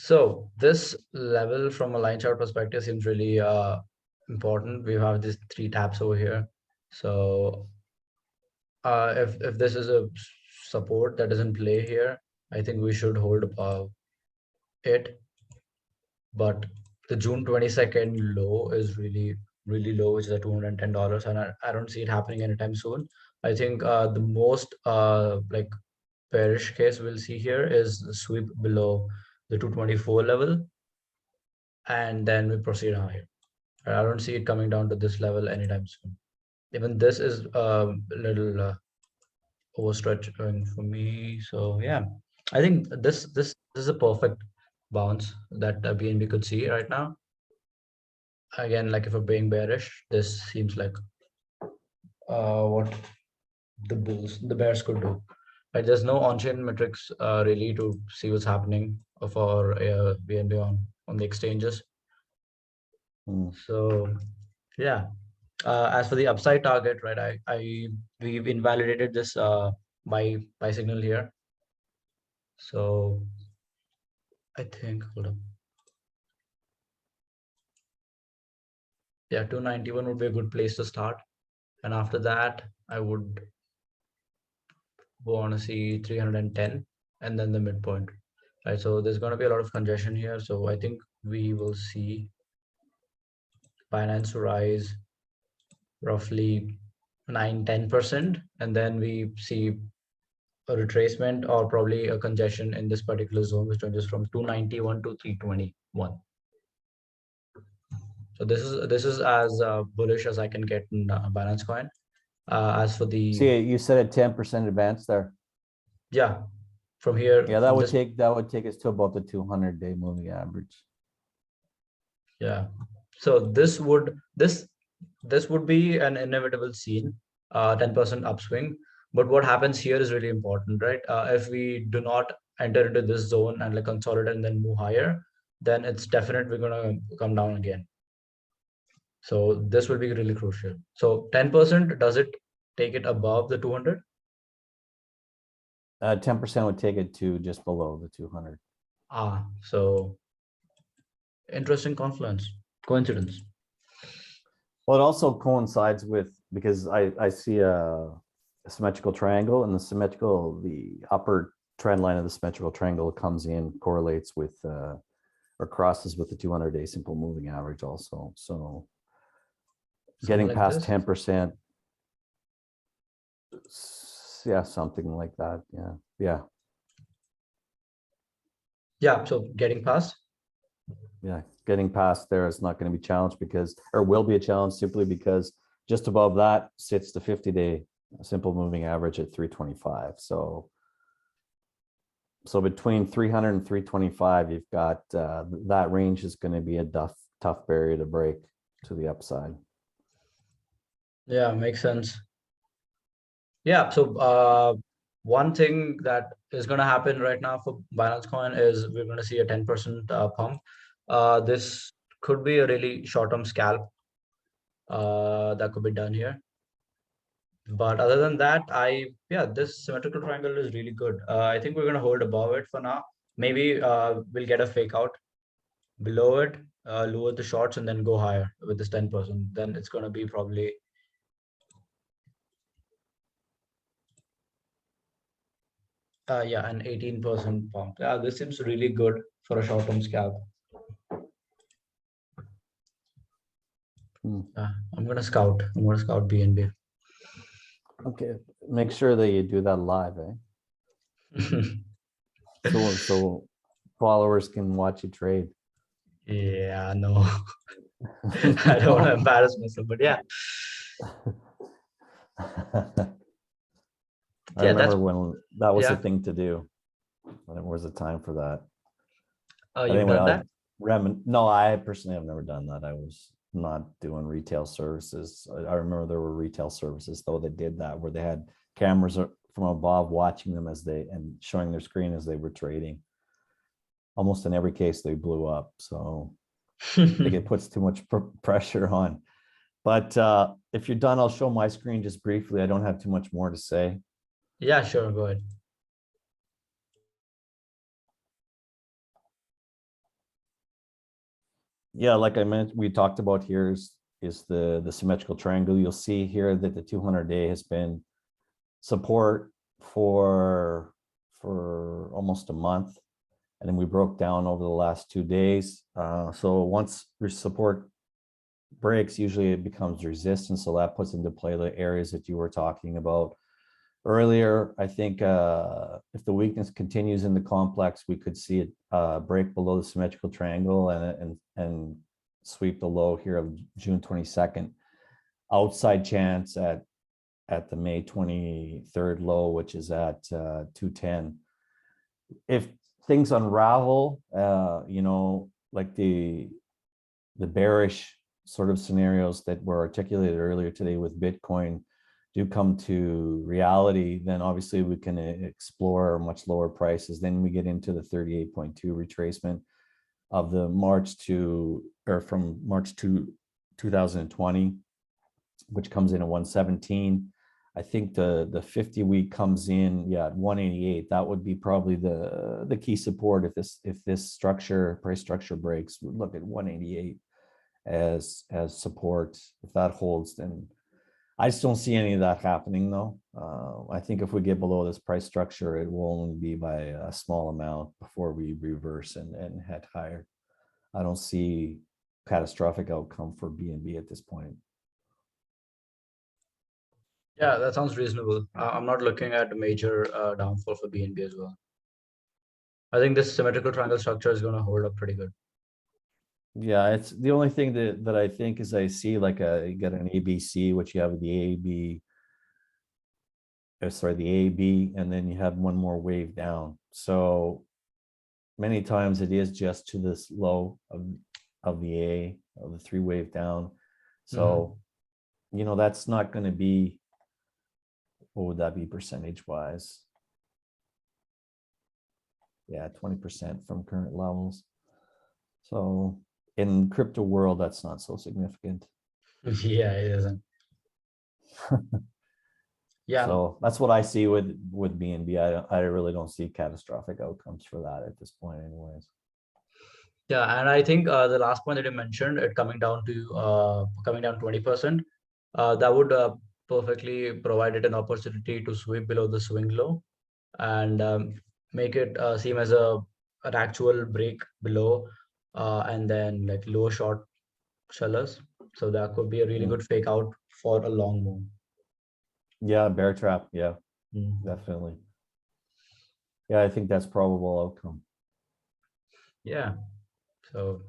So this level from a line chart perspective seems really important. We have these three tabs over here. So if this is a support that doesn't play here, I think we should hold above it. But the June 22nd low is really low, which is at $210, and I don't see it happening anytime soon. I think the most like bearish case we'll see here is the sweep below the 224 level, and then we proceed higher. I don't see it coming down to this level anytime soon. Even this is a little overstretching for me. So yeah, I think this is a perfect bounce that BNB could see right now. Again, like if we're being bearish, this seems like what the bears could do. Right? There's no on-chain metrics really to see what's happening for BNB on the exchanges. So yeah, as for the upside target, right? We've invalidated this buy signal here. So I think, hold on. Yeah, 291 would be a good place to start. And after that, I would want to see 310 and then the midpoint. Right. So there's going to be a lot of congestion here. So I think we will see Binance rise roughly 9-10%, and then we see a retracement or probably a congestion in this particular zone, which ranges from 291 to 321. So this is as bullish as I can get in Binance Coin. As for the you said a 10% advance there. Yeah, from here. Yeah, that would take us to about the 200-day moving average. Yeah. So this would be an inevitable scene, 10% upswing. But what happens here is really important, right? If we do not enter into this zone and like consolidate and then move higher, then it's definitely gonna come down again. So this will be really crucial. So 10%, does it take it above the 200? 10% would take it to just below the 200. So interesting coincidence. Well, it also coincides with, because I see a symmetrical triangle, and the upper trend line of the symmetrical triangle comes in, correlates with or crosses with the 200-day simple moving average also. So getting past 10%, yeah, something like that. Yeah, so getting past there is not going to be challenged will be a challenge simply because just above that sits the 50-day simple moving average at 325. So between 300 and 325, you've got that range is going to be a tough barrier to break to the upside. Yeah, makes sense. Yeah, so one thing that is going to happen right now for Binance Coin is we're going to see a 10% pump. This could be a really short-term scalp that could be done here. But other than that, this symmetrical triangle is really good. I think we're going to hold above it for now. Maybe we'll get a fake out below it, lower the shorts, and then go higher with this 10%. Then it's going to be probably an 18% pump. Yeah, this seems really good for a short-term scalp. I'm gonna scout BNB. Okay, make sure that you do that live, so followers can watch you trade. Yeah, no. I don't want to embarrass myself, but yeah. I remember when that was the thing to do. When it was a time for that. Oh, you've done that? No, I personally have never done that. I was not doing retail services. I remember there were retail services though that did that, where they had cameras from above watching them and showing their screen as they were trading. Almost in every case, they blew up. So I think it puts too much pressure on. But if you're done, I'll show my screen just briefly. I don't have too much more to say. Yeah, sure. Go ahead. Yeah, like I mentioned, we talked about here is the symmetrical triangle. You'll see here that the 200-day has been support for almost a month, and then we broke down over the last 2 days. So once support breaks, usually it becomes resistance. So that puts into play the areas that you were talking about earlier. I think if the weakness continues in the complex, we could see it break below the symmetrical triangle and sweep the low here of June 22nd. Outside chance at the May 23rd low, which is at 210. If things unravel, like the bearish sort of scenarios that were articulated earlier today with Bitcoin do come to reality, then obviously we can explore much lower prices. Then we get into the 38.2 retracement of the from March to 2020, which comes in at 117. I think the 50-week comes in, at 188. That would be probably the key support if this price structure breaks. We'd look at 188 as support. If that holds, then I just don't see any of that happening though. I think if we get below this price structure, it will only be by a small amount before we reverse and head higher. I don't see catastrophic outcome for BNB at this point. Yeah, that sounds reasonable. I'm not looking at a major downfall for BNB as well. I think this symmetrical triangle structure is going to hold up pretty good. Yeah, it's the only thing that I think is I see like you get an ABC, which you have the AB, the AB, and then you have one more wave down. So many times it is just to this low of the A, of the 3-wave down. So, that's not going to be, what would that be percentage wise? Yeah, 20% from current levels. So in crypto world, that's not so significant. Yeah, it isn't. Yeah. So that's what I see with BNB. I really don't see catastrophic outcomes for that at this point anyways. Yeah, and I think the last point that you mentioned, it coming down 20%, that would perfectly provide it an opportunity to sweep below the swing low and make it seem as an actual break below, and then like low short sellers. So that could be a really good fake out for a long move. Yeah, bear trap. Yeah, Mm. definitely. Yeah, I think that's probable outcome. Yeah. So